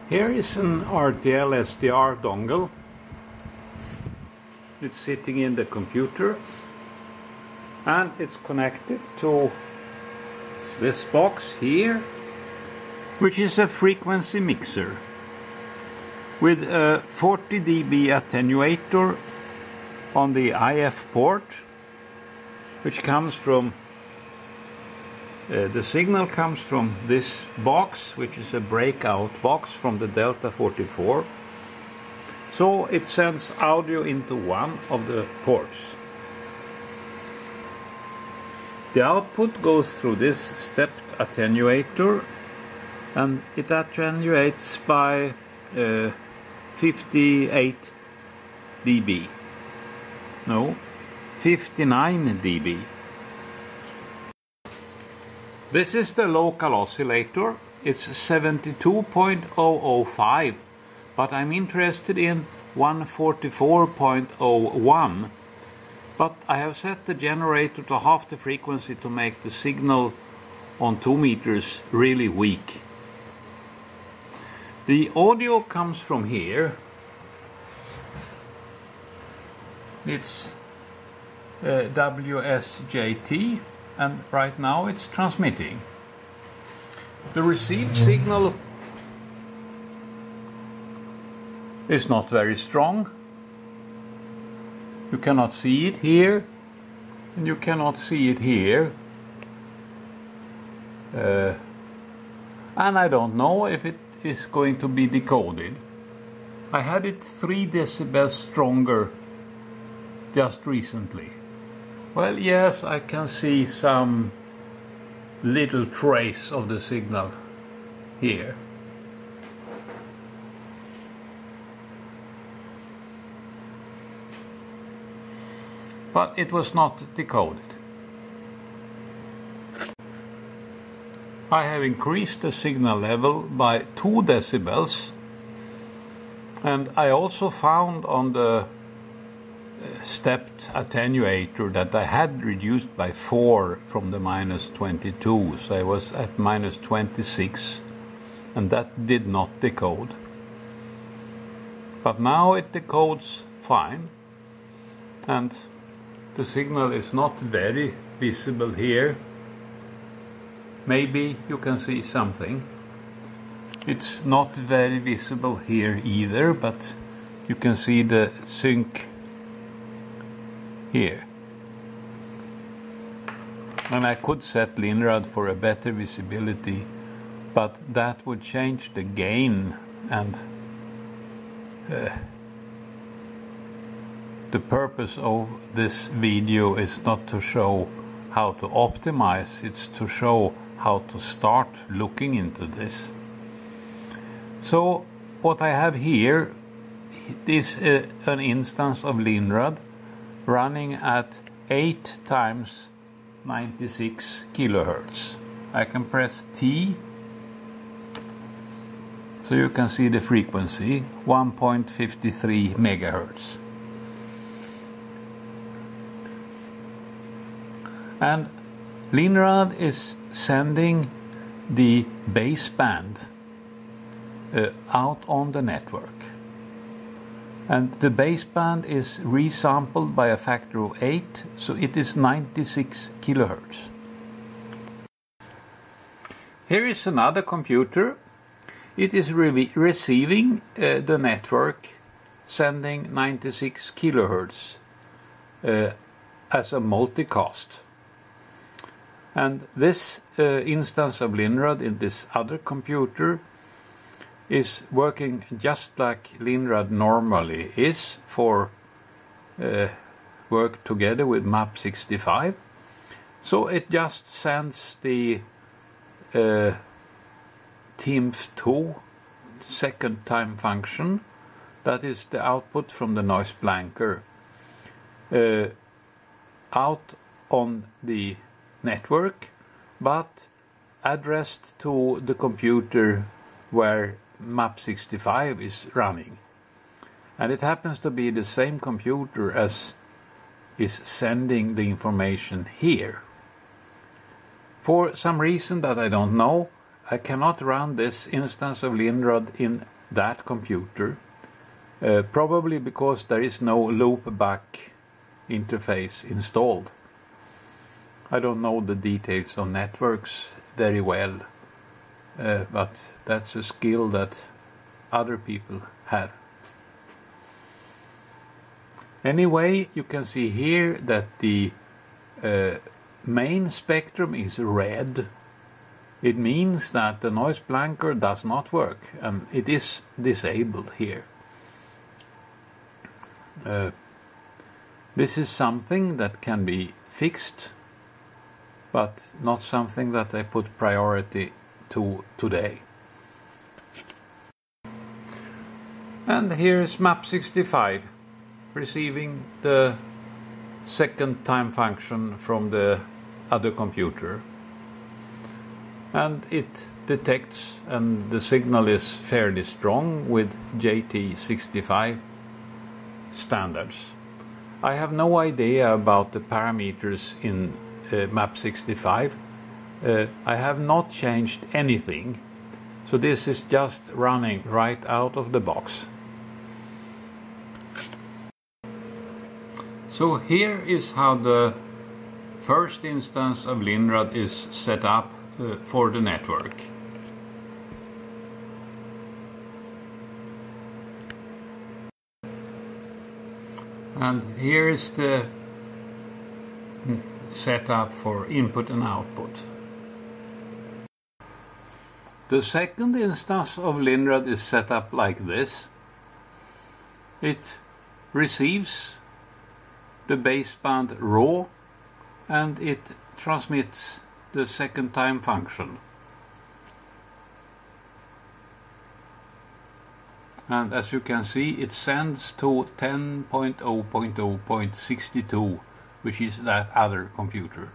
Here is an rtlsdr dongle. It's sitting in the computer and it's connected to this box here, which is a frequency mixer with a 40 dB attenuator on the IF port, which comes from the signal comes from this box, which is a breakout box from the Delta 44. So it sends audio into one of the ports. The output goes through this stepped attenuator, and it attenuates by 58 dB. No, 59 dB. This is the local oscillator. It's 72.005, but I'm interested in 144.01. But I have set the generator to half the frequency to make the signal on 2 meters really weak. The audio comes from here. It's WSJT, and right now it's transmitting. The received signal is not very strong. You cannot see it here, and you cannot see it here. And I don't know if it is going to be decoded. I had it 3 decibels stronger just recently. Well, yes, I can see some little trace of the signal here. But it was not decoded. I have increased the signal level by 2 decibels, and I also found on the stepped attenuator that I had reduced by 4 from the -22, so I was at -26, and that did not decode. But now it decodes fine, and the signal is not very visible here. Maybe you can see something. It's not very visible here either, but you can see the sync here. And I could set Linrad for a better visibility, but that would change the gain, and the purpose of this video is not to show how to optimize, it's to show how to start looking into this. So what I have here is an instance of Linrad running at 8 times 96 kilohertz. I can press T, so you can see the frequency, 1.53 megahertz. And Linrad is sending the baseband out on the network. And the baseband is resampled by a factor of 8, so it is 96 kilohertz. Here is another computer. It is receiving the network, sending 96 kilohertz as a multicast. And this instance of Linrad in this other computer is working just like Linrad normally is for work together with map65. So it just sends the TIMF2 second time function, that is the output from the noise blanker, out on the network, but addressed to the computer where map65 is running. And it happens to be the same computer as is sending the information here. For some reason that I don't know, I cannot run this instance of Linrad in that computer, probably because there is no loopback interface installed. I don't know the details of networks very well, but that's a skill that other people have. Anyway, you can see here that the main spectrum is red. It means that the noise blanker does not work, and it is disabled here. This is something that can be fixed, but not something that I put priority to today. And here is map65 receiving the second time function from the other computer, and it detects, and the signal is fairly strong with JT65 standards. I have no idea about the parameters in map65. I have not changed anything, so this is just running right out of the box. So here is how the first instance of Linrad is set up for the network. And here is the setup for input and output. The second instance of Linrad is set up like this. It receives the baseband raw, and it transmits the second time function. And as you can see, it sends to 10.0.0.62, which is that other computer.